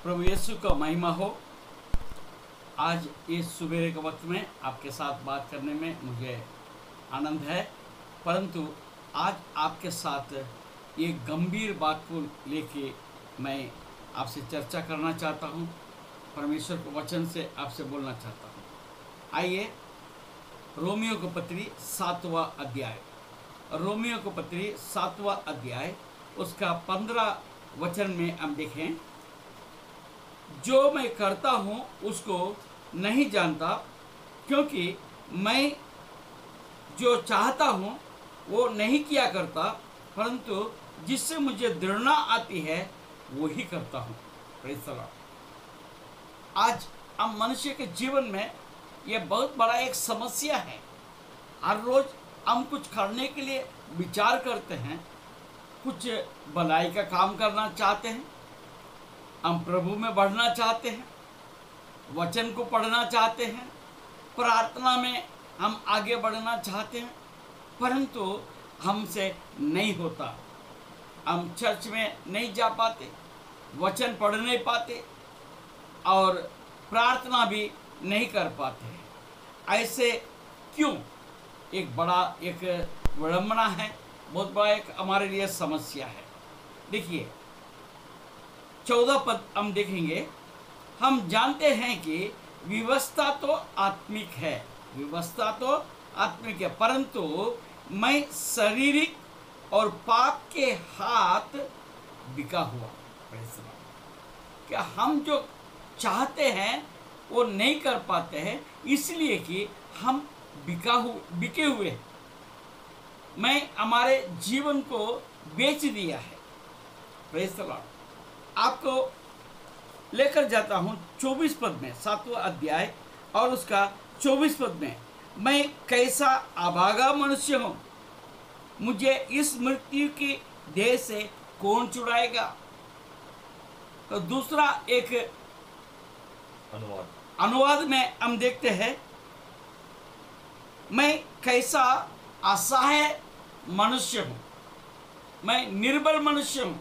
प्रभु यीशु का महिमा हो। आज इस सुबह के वक्त में आपके साथ बात करने में मुझे आनंद है, परंतु आज आपके साथ एक गंभीर बात को लेके मैं आपसे चर्चा करना चाहता हूँ। परमेश्वर के वचन से आपसे बोलना चाहता हूँ। आइए रोमियो को पत्री 7वां अध्याय, रोमियो को पत्री 7वां अध्याय उसका 15 वचन में हम देखें। जो मैं करता हूँ उसको नहीं जानता, क्योंकि मैं जो चाहता हूँ वो नहीं किया करता, परंतु जिससे मुझे घृणा आती है वो ही करता हूँ। Praise the Lord. आज हम मनुष्य के जीवन में ये बहुत बड़ा एक समस्या है। हर रोज हम कुछ करने के लिए विचार करते हैं, कुछ भलाई का काम करना चाहते हैं, हम प्रभु में बढ़ना चाहते हैं, वचन को पढ़ना चाहते हैं, प्रार्थना में हम आगे बढ़ना चाहते हैं, परंतु हमसे नहीं होता। हम चर्च में नहीं जा पाते, वचन पढ़ नहीं पाते और प्रार्थना भी नहीं कर पाते हैं। ऐसे क्यों? एक बड़ा एक विडंबना है, बहुत बड़ा एक हमारे लिए समस्या है। देखिए 14 पद हम देखेंगे। हम जानते हैं कि व्यवस्था तो आत्मिक है, व्यवस्था तो आत्मिक है, परंतु मैं शारीरिक और पाप के हाथ बिका हुआ। क्या हम जो चाहते हैं वो नहीं कर पाते हैं, इसलिए कि हम बिके हुए हैं। मैं हमारे जीवन को बेच दिया है। Praise the Lord. आपको लेकर जाता हूँ 24 पद में, 7वां अध्याय और उसका 24 पद में। मैं कैसा अभागा मनुष्य हूँ, मुझे इस मृत्यु की देह से कौन छुड़ाएगा। तो दूसरा एक अनुवाद में हम देखते हैं, मैं कैसा असहाय मनुष्य हूँ, मैं निर्बल मनुष्य हूँ,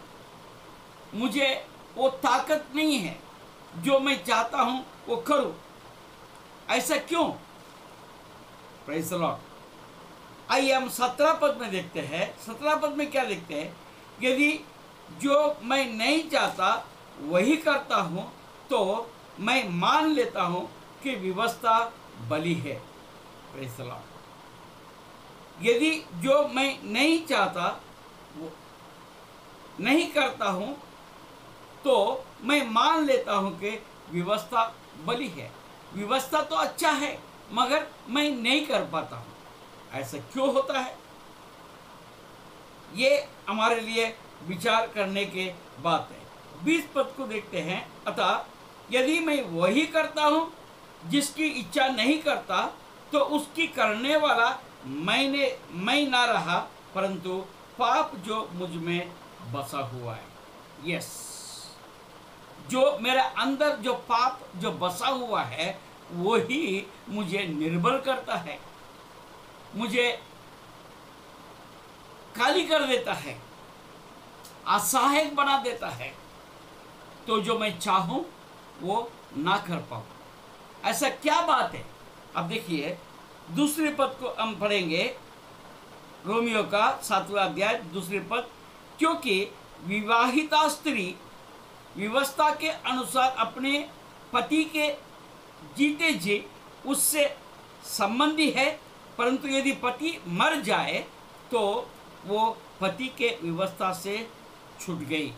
मुझे वो ताकत नहीं है, जो मैं चाहता हूँ वो करूँ। ऐसा क्यों? Praise the Lord. आइए हम 17 पद में देखते हैं। 17 पद में क्या देखते हैं? यदि जो मैं नहीं चाहता वही करता हूँ, तो मैं मान लेता हूँ कि व्यवस्था बलि है। Praise the Lord. यदि जो मैं नहीं चाहता वो नहीं करता हूँ, तो मैं मान लेता हूँ कि व्यवस्था बलि है। व्यवस्था तो अच्छा है, मगर मैं नहीं कर पाता हूँ। ऐसा क्यों होता है? ये हमारे लिए विचार करने के बात है। 20 पद को देखते हैं। अतः यदि मैं वही करता हूँ जिसकी इच्छा नहीं करता, तो उसकी करने वाला मैं ना रहा, परंतु पाप जो मुझ में बसा हुआ है। यस, जो मेरे अंदर जो पाप जो बसा हुआ है वो ही मुझे निर्बल करता है, मुझे खाली कर देता है, असहायक बना देता है, तो जो मैं चाहूं वो ना कर पाऊं। ऐसा क्या बात है? अब देखिए दूसरे पद को हम पढ़ेंगे, रोमियो का 7वां अध्याय दूसरे पद। क्योंकि विवाहिता स्त्री व्यवस्था के अनुसार अपने पति के जीते जी उससे संबंधी है, परंतु यदि पति मर जाए तो वो पति के व्यवस्था से छूट गई।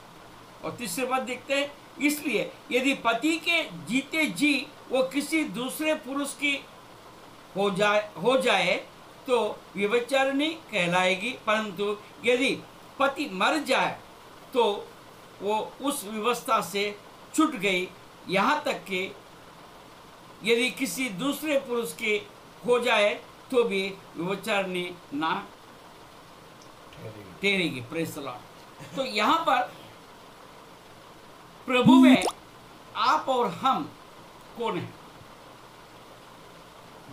और तीसरे बात देखते हैं, इसलिए यदि पति के जीते जी वो किसी दूसरे पुरुष की हो जाए तो व्यभिचारिणी कहलाएगी, परंतु यदि पति मर जाए तो वो उस व्यवस्था से छूट गई। यहाँ तक कि यदि किसी दूसरे पुरुष की हो जाए तो भी व्यभिचारिणी ना ठहरेगी। Praise the Lord. तो यहाँ पर प्रभु में आप और हम कौन है?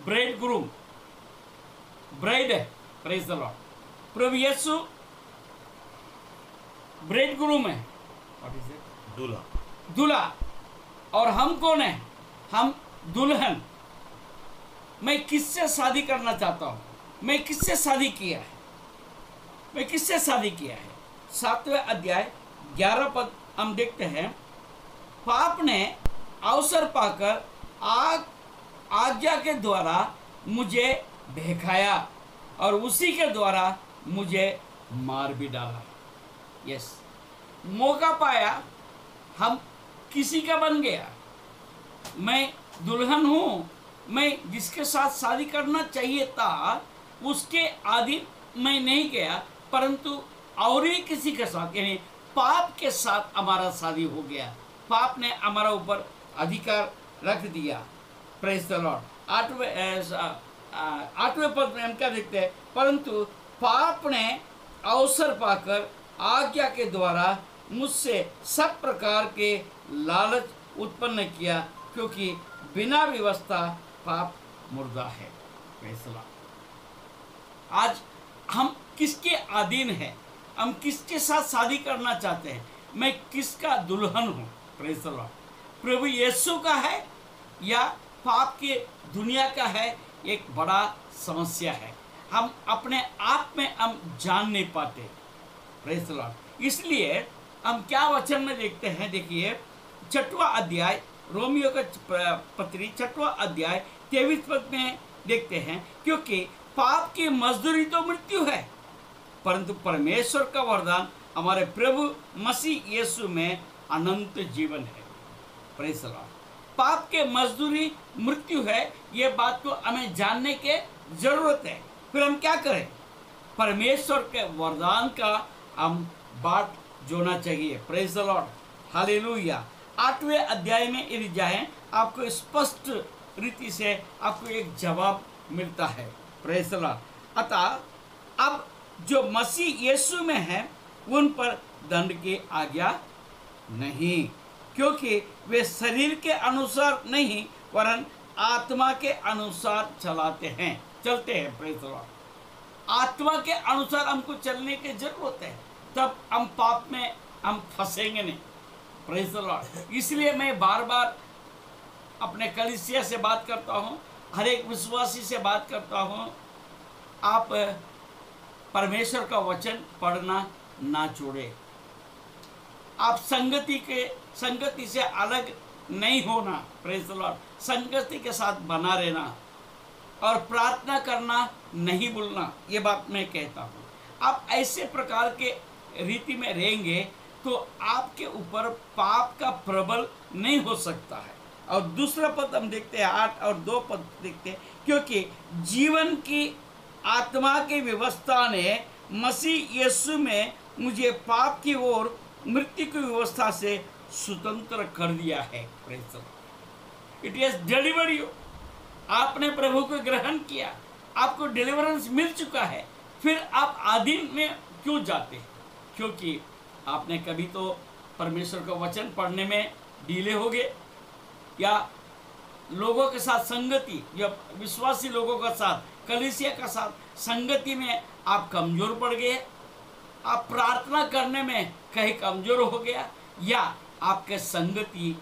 ब्राइड ग्रूम, ब्राइड है। Praise the Lord. प्रभु यीशु ब्राइड ग्रूम है। What is it? दूल्हा। और हम कौन है? हम दुल्हन। मैं किससे शादी करना चाहता हूँ? मैं किससे शादी किया है? मैं किससे शादी किया है? 7वें अध्याय 11 पद हम देखते हैं, पाप ने अवसर पाकर आज्ञा के द्वारा मुझे बहकाया और उसी के द्वारा मुझे मार भी डाला। यस, मौका पाया, हम किसी का बन गया। मैं दुल्हन हूँ, मैं जिसके साथ शादी करना चाहिए था उसके अधीन मैं नहीं गया, परंतु और ही किसी के साथ, यानी पाप के साथ हमारा शादी हो गया। पाप ने हमारा ऊपर अधिकार रख दिया। Praise the Lord. 8वें पद में हम क्या देखते हैं? परंतु पाप ने अवसर पाकर आज्ञा के द्वारा मुझसे सब प्रकार के लालच उत्पन्न किया, क्योंकि बिना व्यवस्था पाप मुर्दा है। फैसला, आज हम किसके अधीन हैं? हम किसके साथ शादी करना चाहते हैं? मैं किसका दुल्हन हूँ? Praise the Lord. प्रभु यीशु का है या पाप के दुनिया का है? एक बड़ा समस्या है। हम अपने आप में हम जान नहीं पाते। Praise the Lord. इसलिए हम क्या वचन में देखते हैं? देखिए 6वां अध्याय, रोमियो का पत्री 6वां अध्याय 23 पद में देखते हैं, क्योंकि पाप की मजदूरी तो मृत्यु है, परंतु परमेश्वर का वरदान हमारे प्रभु मसीह यीशु में अनंत जीवन है। Praise the Lord. पाप के मजदूरी मृत्यु है, ये बात को हमें जानने के जरूरत है। फिर हम क्या करें? परमेश्वर के वरदान का हम बाट जोड़ना चाहिए। Praise the Lord, hallelujah. 8वें अध्याय में यदि जाएं, आपको स्पष्ट रीति से आपको एक जवाब मिलता है। Praise the Lord. अतः अब जो मसीह यीशु में है उन पर दंड की आज्ञा नहीं, क्योंकि वे शरीर के अनुसार नहीं वरन आत्मा के अनुसार चलते हैं। Praise the Lord. आत्मा के अनुसार हमको चलने की जरूरत है, तब हम पाप में हम फंसेंगे नहीं। Praise the Lord. इसलिए मैं बार बार अपने कलीसिया से बात करता हूँ, हर एक विश्वासी से बात करता हूँ, आप परमेश्वर का वचन पढ़ना ना छोड़े। आप संगति से अलग नहीं होना। Praise the Lord. संगति के साथ बना रहना और प्रार्थना करना नहीं भूलना, ये बात मैं कहता हूँ। आप ऐसे प्रकार के रीति में रहेंगे तो आपके ऊपर पाप का प्रबल नहीं हो सकता है। और दूसरा पद हम देखते हैं, 8 और 2 पद देखते हैं, क्योंकि जीवन की आत्मा की व्यवस्था ने मसीह यीशु में मुझे पाप की ओर मृत्यु की व्यवस्था से स्वतंत्र कर दिया है। Praise the Lord. It has delivered you. आपने प्रभु को ग्रहण किया, आपको डिलीवरेंस मिल चुका है, फिर आप अधीन में क्यों जाते हैं? क्योंकि आपने कभी तो परमेश्वर का वचन पढ़ने में ढीले हो गए, या लोगों के साथ संगति, या विश्वासी लोगों के साथ, कलीसिया का साथ संगति में आप कमजोर पड़ गए, आप प्रार्थना करने में कहीं कमजोर हो गया, या आपके संगति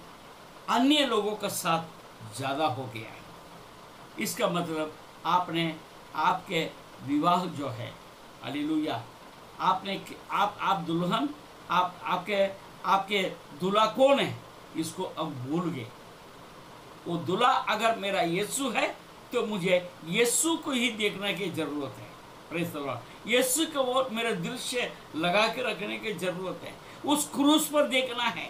अन्य लोगों के साथ ज़्यादा हो गया है। इसका मतलब आपने आपके विवाह जो है, हालेलुया, आप दुल्हन, आपके दूल्हा कौन है इसको अब भूल गए। वो दूल्हा अगर मेरा यीशु है तो मुझे यीशु को ही देखने की जरूरत है। Praise the Lord. यीशु को वो मेरे दिल से लगा के रखने की जरूरत है। उस क्रूस पर देखना है,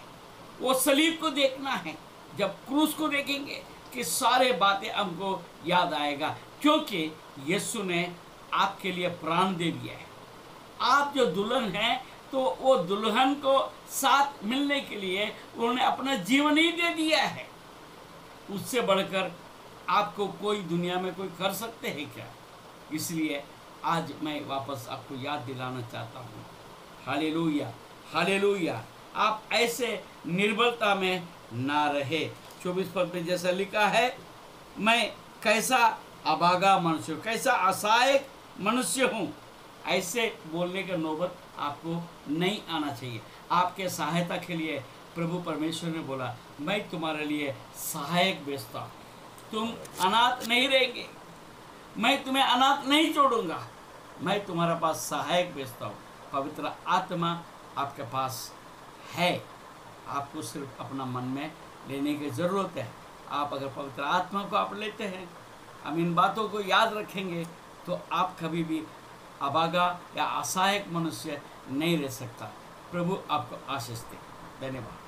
वो सलीब को देखना है। जब क्रूस को देखेंगे कि सारे बातें हमको याद आएगा, क्योंकि यीशु ने आपके लिए प्राण दे दिया है। आप जो दुल्हन हैं तो वो दुल्हन को साथ मिलने के लिए उन्होंने अपना जीवन ही दे दिया है। उससे बढ़कर आपको कोई दुनिया में कोई कर सकते हैं क्या? इसलिए आज मैं वापस आपको याद दिलाना चाहता हूँ, हालेलुया, हालेलुया। आप ऐसे निर्बलता में ना रहे। 24 पद में जैसा लिखा है, मैं कैसा अभागा मनुष्य, कैसा असहायक मनुष्य हूँ, ऐसे बोलने का नौबत आपको नहीं आना चाहिए। आपके सहायता के लिए प्रभु परमेश्वर ने बोला, मैं तुम्हारे लिए सहायक भेजता हूँ, तुम अनाथ नहीं रहेंगे, मैं तुम्हें अनाथ नहीं छोड़ूंगा, मैं तुम्हारे पास सहायक भेजता हूँ। पवित्र आत्मा आपके पास है, आपको सिर्फ अपना मन में लेने की ज़रूरत है। आप अगर पवित्र आत्मा को आप लेते हैं, हम इन बातों को याद रखेंगे, तो आप कभी भी अभागा या असहायक मनुष्य नहीं रह सकता। प्रभु आपको आशीष दे। धन्यवाद।